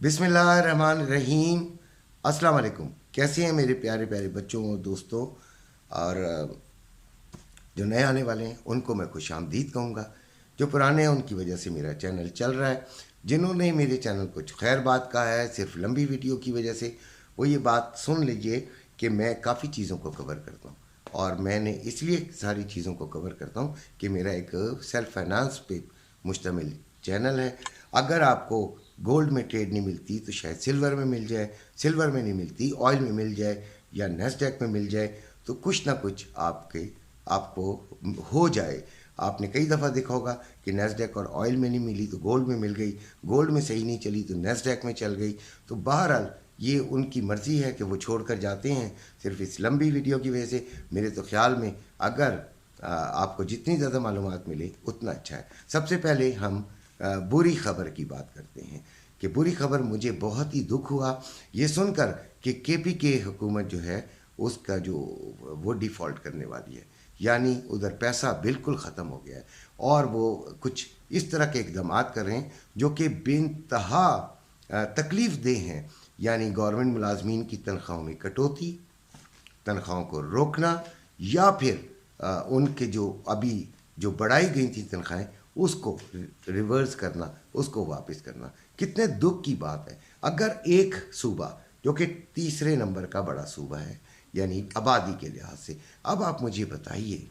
बिस्मिल्लाहिर्रहमानिर्रहीम। अस्सलाम वालेकुम। कैसे हैं मेरे प्यारे प्यारे बच्चों और दोस्तों, और जो नए आने वाले हैं उनको मैं खुश आमदीद कहूँगा। जो पुराने हैं उनकी वजह से मेरा चैनल चल रहा है। जिन्होंने मेरे चैनल को खैर बात कहा है सिर्फ लंबी वीडियो की वजह से, वो ये बात सुन लीजिए कि मैं काफ़ी चीज़ों को कवर करता हूँ, और मैंने इसलिए सारी चीज़ों को कवर करता हूँ कि मेरा एक सेल्फ फाइनेंस पे मुश्तमिल चैनल है। अगर आपको गोल्ड में ट्रेड नहीं मिलती तो शायद सिल्वर में मिल जाए, सिल्वर में नहीं मिलती ऑयल में मिल जाए या नेस्डैक में मिल जाए, तो कुछ ना कुछ आपको हो जाए। आपने कई दफ़ा देखा होगा कि नेस्डैक और ऑयल में नहीं मिली तो गोल्ड में मिल गई, गोल्ड में सही नहीं चली तो नेस्डैक में चल गई। तो बहरहाल ये उनकी मर्ज़ी है कि वो छोड़ कर जाते हैं सिर्फ इस लंबी वीडियो की वजह से। मेरे तो ख्याल में अगर आपको जितनी ज़्यादा मालूमात मिले उतना अच्छा है। सबसे पहले हम बुरी खबर की बात करते हैं कि बुरी खबर मुझे बहुत ही दुख हुआ ये सुनकर कि केपीके हुकूमत जो है उसका जो वो डिफ़ॉल्ट करने वाली है, यानी उधर पैसा बिल्कुल ख़त्म हो गया है, और वो कुछ इस तरह के इकदाम कर रहे हैं जो कि बेइंतहा तकलीफ़ देह हैं। यानी गवर्नमेंट मुलाजमीन की तनख्वाहों में कटौती, तनख्वाहों को रोकना, या फिर उनके जो अभी जो बढ़ाई गई थी तनख्वाहें उसको रिवर्स करना, उसको वापस करना। कितने दुख की बात है। अगर एक सूबा जो कि तीसरे नंबर का बड़ा सूबा है यानी आबादी के लिहाज से, अब आप मुझे बताइए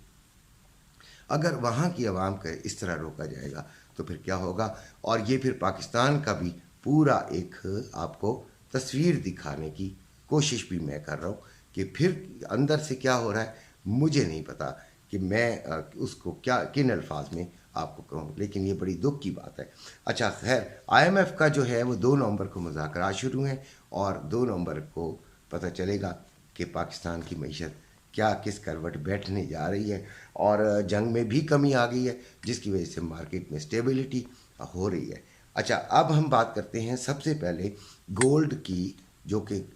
अगर वहाँ की आवाम का इस तरह रोका जाएगा तो फिर क्या होगा। और ये फिर पाकिस्तान का भी पूरा एक आपको तस्वीर दिखाने की कोशिश भी मैं कर रहा हूँ कि फिर अंदर से क्या हो रहा है मुझे नहीं पता कि मैं उसको क्या किन अल्फाज में आपको कहूँ, लेकिन ये बड़ी दुख की बात है। अच्छा खैर, IMF का जो है वो 2 नवंबर को मुज़ाकरात शुरू हैं, और 2 नवंबर को पता चलेगा कि पाकिस्तान की मईशत क्या किस करवट बैठने जा रही है, और जंग में भी कमी आ गई है जिसकी वजह से मार्केट में स्टेबिलिटी हो रही है। अच्छा, अब हम बात करते हैं सबसे पहले गोल्ड की, जो कि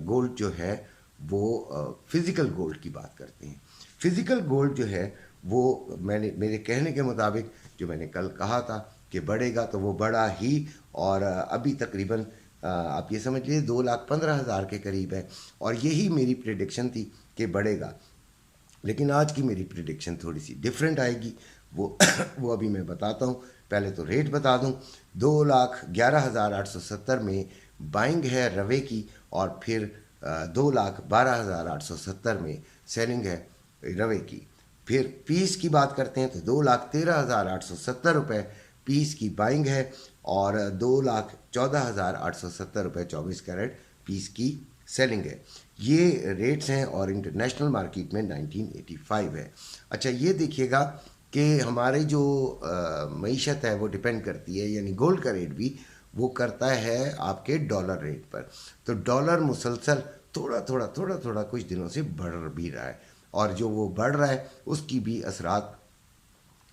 गोल्ड जो है वो फिज़िकल गोल्ड की बात करते हैं। फिज़िकल गोल्ड जो है वो मेरे कहने के मुताबिक जो मैंने कल कहा था कि बढ़ेगा तो वो बढ़ा ही, और अभी तकरीबन आप ये समझ लीजिए 2,15,000 के करीब है, और यही मेरी प्रेडिक्शन थी कि बढ़ेगा। लेकिन आज की मेरी प्रेडिक्शन थोड़ी सी डिफरेंट आएगी, वो वो अभी मैं बताता हूँ। पहले तो रेट बता दूँ, 2,11,870 में बाइंग है रवे की, और फिर 2,12,870 में सेलिंग है रवे की। फिर पीस की बात करते हैं तो 2,13,870 रुपये पीस की बाइंग है, और 2,14,870 रुपये 24 कैरेट पीस की सेलिंग है। ये रेट्स हैं, और इंटरनेशनल मार्केट में 1985 है। अच्छा, ये देखिएगा कि हमारे जो मईशत है वो डिपेंड करती है, यानी गोल्ड का रेट भी वो करता है आपके डॉलर रेट पर। तो डॉलर मुसलसल थोड़ा थोड़ा थोड़ा थोड़ा कुछ दिनों से बढ़ भी रहा है, और जो वो बढ़ रहा है उसकी भी असरात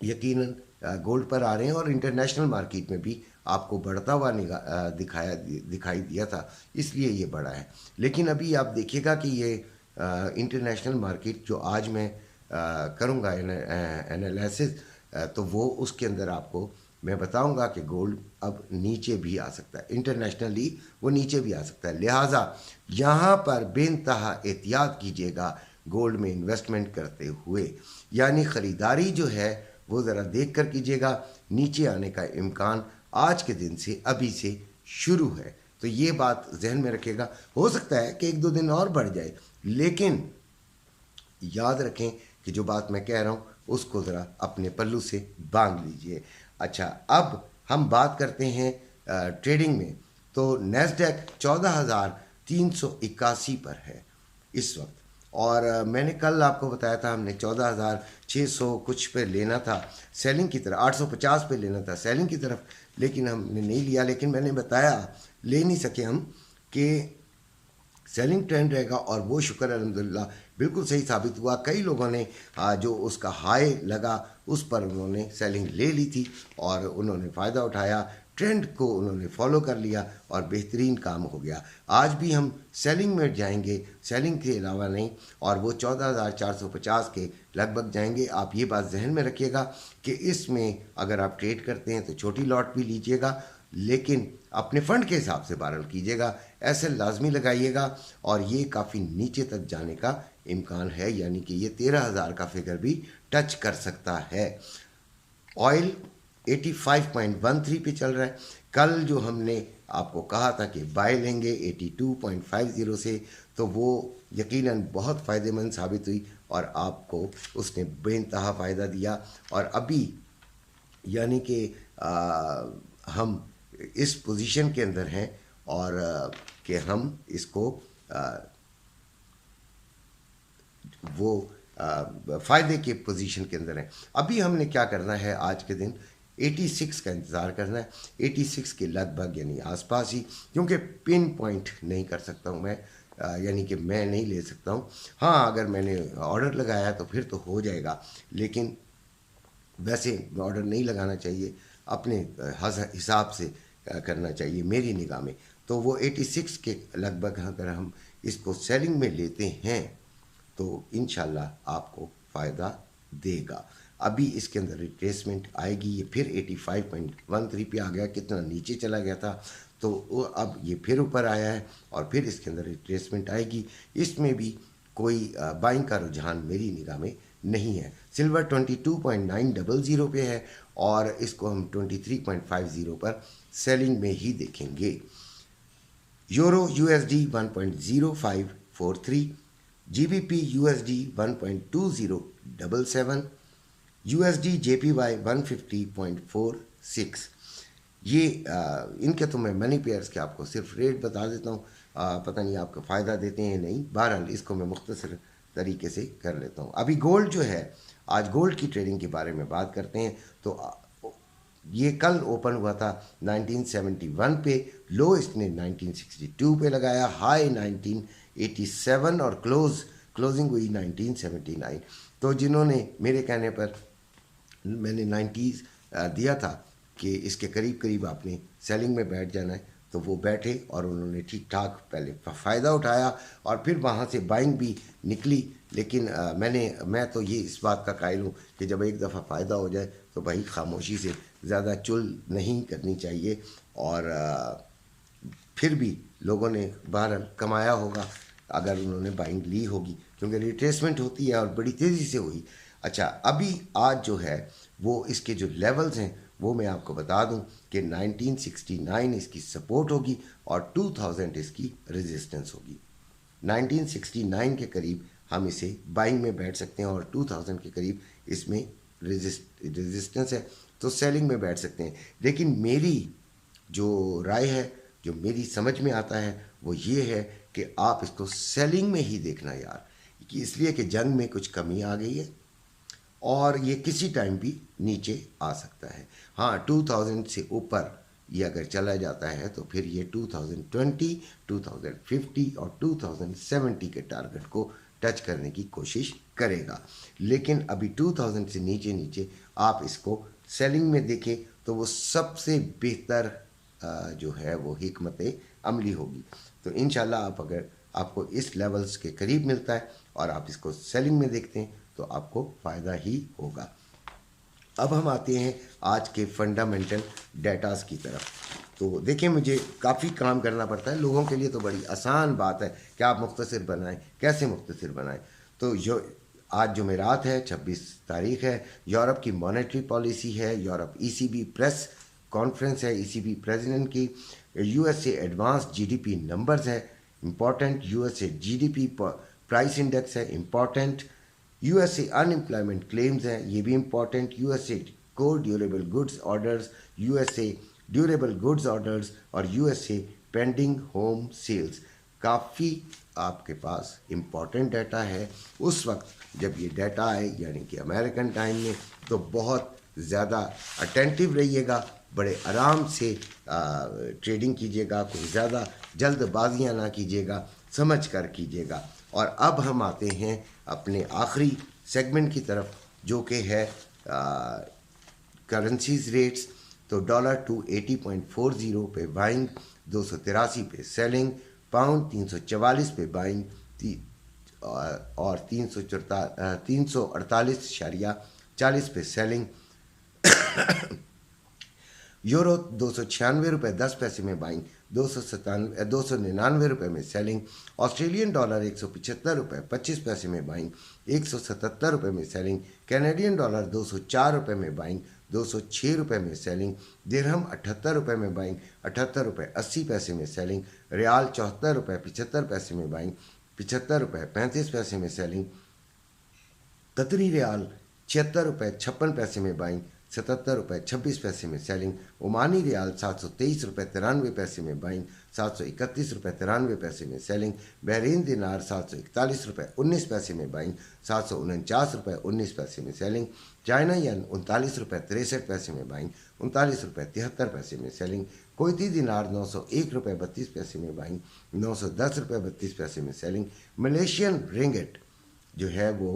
यकीनन गोल्ड पर आ रहे हैं, और इंटरनेशनल मार्केट में भी आपको बढ़ता हुआ दिखाई दिया था, इसलिए ये बढ़ा है। लेकिन अभी आप देखिएगा कि ये इंटरनेशनल मार्केट जो आज मैं करूँगा एनालिसिस, तो वो उसके अंदर आपको मैं बताऊंगा कि गोल्ड अब नीचे भी आ सकता है, इंटरनेशनली वो नीचे भी आ सकता है। लिहाजा यहाँ पर बेइंतहा एहतियात कीजिएगा गोल्ड में इन्वेस्टमेंट करते हुए, यानी ख़रीदारी जो है वो ज़रा देख कर कीजिएगा। नीचे आने का इम्कान आज के दिन से अभी से शुरू है, तो ये बात जहन में रखिएगा। हो सकता है कि 1-2 दिन और बढ़ जाए, लेकिन याद रखें कि जो बात मैं कह रहा हूँ उसको ज़रा अपने पल्लू से बांध लीजिए। अच्छा, अब हम बात करते हैं ट्रेडिंग में। तो नेस्डैक 14,381 पर है इस वक्त, और मैंने कल आपको बताया था हमने 14,600 कुछ पे लेना था सेलिंग की तरफ, 850 पे लेना था सेलिंग की तरफ, लेकिन हमने नहीं लिया। लेकिन मैंने बताया ले नहीं सके हम कि सेलिंग ट्रेंड रहेगा, और वो शुक्र अल्हम्दुलिल्लाह बिल्कुल सही साबित हुआ। कई लोगों ने जो उसका हाई लगा उस पर उन्होंने सेलिंग ले ली थी, और उन्होंने फ़ायदा उठाया, ट्रेंड को उन्होंने फॉलो कर लिया, और बेहतरीन काम हो गया। आज भी हम सेलिंग में जाएंगे, सेलिंग के अलावा नहीं, और वो 14,450 के लगभग जाएंगे। आप ये बात जहन में रखिएगा कि इसमें अगर आप ट्रेड करते हैं तो छोटी लॉट भी लीजिएगा, लेकिन अपने फंड के हिसाब से बारल कीजिएगा, ऐसे लाजमी लगाइएगा। और ये काफ़ी नीचे तक जाने का इम्कान है, यानी कि ये 13,000 का फिगर भी टच कर सकता है। ऑयल 85.13 पे चल रहा है। कल जो हमने आपको कहा था कि बाय लेंगे 82.50 से, तो वो यकीनन बहुत फ़ायदेमंद साबित हुई और आपको उसने बेइंतहा फ़ायदा दिया। और अभी यानी कि हम इस पोजीशन के अंदर हैं और कि हम इसको वो फ़ायदे के पोजीशन के अंदर हैं। अभी हमने क्या करना है, आज के दिन 86 का इंतज़ार करना है, 86 के लगभग यानी आसपास ही, क्योंकि पिन पॉइंट नहीं कर सकता हूँ मैं, यानी कि मैं नहीं ले सकता हूँ। हाँ, अगर मैंने ऑर्डर लगाया तो फिर तो हो जाएगा, लेकिन वैसे ऑर्डर नहीं लगाना चाहिए, अपने हिसाब से करना चाहिए मेरी निगाह में। तो वो 86 के लगभग अगर हम इसको सेलिंग में लेते हैं तो इंशाल्लाह आपको फ़ायदा देगा। अभी इसके अंदर रिट्रेसमेंट आएगी, ये फिर 85.13 पे आ गया, कितना नीचे चला गया था, तो वो अब ये फिर ऊपर आया है और फिर इसके अंदर रिट्रेसमेंट आएगी। इसमें भी कोई बाइंग का रुझान मेरी निगाह में नहीं है। सिल्वर 22.900 पे है और इसको हम 23.50 पर सेलिंग में ही देखेंगे। Euro USD 1.0543, GBP USD 1.2077, USD JPY 150.46। ये इनके तो मैं मनी पेयर्स के आपको सिर्फ रेट बता देता हूँ, पता नहीं आपको फ़ायदा देते हैं नहीं, बहरहाल इसको मैं मुख्तसर तरीके से कर लेता हूँ। अभी गोल्ड जो है, आज गोल्ड की ट्रेडिंग के बारे में बात करते हैं। तो ये कल ओपन हुआ था 1971 पे, लो इसने 1962 पे लगाया, हाई 1987 और क्लोजिंग हुई 1979। तो जिन्होंने मेरे कहने पर मैंने 90s दिया था कि इसके करीब करीब आपने सेलिंग में बैठ जाना है, तो वो बैठे और उन्होंने ठीक ठाक पहले फ़ायदा उठाया और फिर वहाँ से बाइंग भी निकली। लेकिन मैं तो ये इस बात का कायल हूँ कि जब एक दफ़ा फ़ायदा हो जाए तो भाई खामोशी से ज़्यादा चुल नहीं करनी चाहिए। और फिर भी लोगों ने बहरहाल कमाया होगा अगर उन्होंने बाइंग ली होगी, क्योंकि रिट्रेसमेंट होती है और बड़ी तेज़ी से हुई। अच्छा, अभी आज जो है वो इसके जो लेवल्स हैं वो मैं आपको बता दूं कि 1969 इसकी सपोर्ट होगी और 2000 इसकी रेजिस्टेंस होगी। 1969 के करीब हम इसे बाइंग में बैठ सकते हैं और 2000 के करीब इसमें रेजिस्टेंस है, तो सेलिंग में बैठ सकते हैं। लेकिन मेरी जो राय है, जो मेरी समझ में आता है, वो ये है कि आप इसको सेलिंग में ही देखना यार, कि इसलिए कि जंग में कुछ कमी आ गई है और ये किसी टाइम भी नीचे आ सकता है। हाँ, 2000 से ऊपर ये अगर चला जाता है तो फिर ये 2020, 2050 और 2070 के टारगेट को टच करने की कोशिश करेगा। लेकिन अभी 2000 से नीचे नीचे आप इसको सेलिंग में देखें तो वो सबसे बेहतर जो है वो हिकमत अमली होगी। तो इंशाल्लाह आप अगर आपको इस लेवल्स के करीब मिलता है और आप इसको सेलिंग में देखते हैं तो आपको फ़ायदा ही होगा। अब हम आते हैं आज के फंडामेंटल डेटास की तरफ। तो देखिए, मुझे काफ़ी काम करना पड़ता है, लोगों के लिए तो बड़ी आसान बात है कि आप मुख्तसर बनाएं। कैसे मुख्तसर बनाएं? तो जो आज जुमेरात है, 26 तारीख है, यूरोप की मॉनेटरी पॉलिसी है, यूरोप ECB प्रेस कॉन्फ्रेंस है, ECB प्रेसिडेंट की, USA एडवांस GDP नंबर्स है important, USA GDP price index है इम्पॉर्टेंट, USA अनएम्प्लॉयमेंट क्लेम्स हैं ये भी important, USA core durable goods orders, USA durable goods orders और USA pending home sales. काफ़ी आपके पास इम्पॉर्टेंट डाटा है। उस वक्त जब ये डाटा आए यानी कि अमेरिकन टाइम में, तो बहुत ज़्यादा अटेंटिव रहिएगा, बड़े आराम से ट्रेडिंग कीजिएगा, कोई ज़्यादा जल्दबाजियाँ ना कीजिएगा, समझ कर कीजिएगा। और अब हम आते हैं अपने आखिरी सेगमेंट की तरफ, जो कि है करेंसीज रेट्स। तो डॉलर 280.40 पे बाइंग, 283 पे सेलिंग, पाउंड 344 पे बाइंग और 348.40 पे सेलिंग। यूरो 296 रुपये 10 पैसे में बाइंग, 299 रुपये में सेलिंग। ऑस्ट्रेलियन डॉलर 175 रुपये 25 पैसे में बाइंग, 177 रुपये में सेलिंग। कैनेडियन डॉलर 204 रुपये में बाइंग, 206 रुपये में सेलिंग। दिरहम 78 रुपये में बाइंग, 78 रुपये 80 पैसे में सेलिंग। रियाल 74 रुपये 75 पैसे में बाइंग, 75 रुपये 35 पैसे में सेलिंग। कतरी रियाल 76 रुपये 56 पैसे में बाइंग, 77 रुपये 26 पैसे में सेलिंग। ओमानी रियाल 723 रुपये 93 पैसे में बाइंग, 731 रुपये 93 पैसे में सेलिंग। बहरीन दिनार 741 रुपये 19 पैसे में बाइंग, 749 रुपये 19 पैसे में सेलिंग। चाइना यन 39 रुपये 63 पैसे में बाइंग, 39 रुपये 73 पैसे में सेलिंग। कुवैती दिनार 901 रुपये 32 पैसे में बाइंग, 910 रुपये 32 पैसे में सेलिंग। मलेशियन रिंगिट जो है वो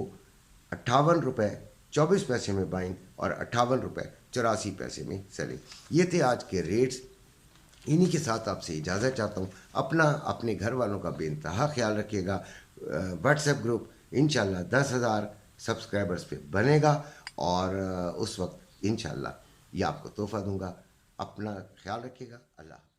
58 रुपये 24 पैसे में बाइंग और 58 रुपये 84 पैसे में सेलिंग। ये थे आज के रेट्स। इन्हीं के साथ आपसे इजाज़त चाहता हूँ। अपना अपने घर वालों का बेइंतहा ख्याल रखिएगा। व्हाट्सएप ग्रुप इंशाल्लाह 10,000 सब्सक्राइबर्स पे बनेगा और उस वक्त इंशाल्लाह ये आपको तोहफ़ा दूंगा। अपना ख्याल रखिएगा। अल्लाह।